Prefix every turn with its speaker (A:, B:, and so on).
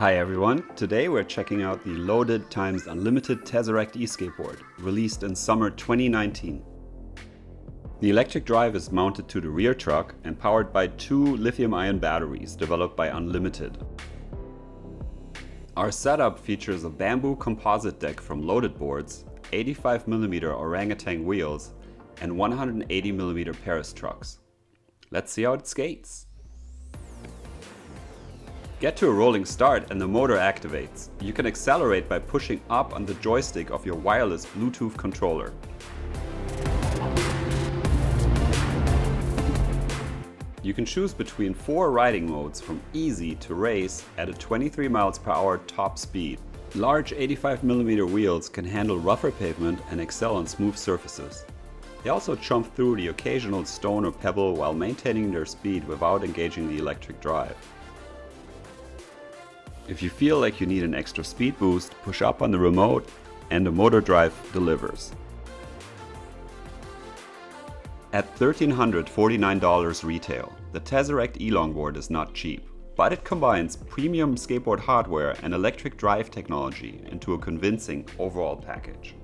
A: Hi everyone, today we're checking out the loaded times Unlimited Tesseract e-skateboard, released in summer 2019. The electric drive is mounted to the rear truck and powered by two lithium-ion batteries developed by Unlimited. Our setup features a bamboo composite deck from Loaded Boards, 85mm Orangatang Wheels, and 180mm Paris trucks. Let's see how it skates. Get to a rolling start and the motor activates. You can accelerate by pushing up on the joystick of your wireless Bluetooth controller. You can choose between 4 riding modes from easy to race at a 23 mph top speed. Large 85mm wheels can handle rougher pavement and excel on smooth surfaces. They also jump through the occasional stone or pebble while maintaining their speed without engaging the electric drive. If you feel like you need an extra speed boost, push up on the remote and the motor drive delivers. At $1,349 retail, the Tesseract E-Longboard is not cheap, but it combines premium skateboard hardware and electric drive technology into a convincing overall package.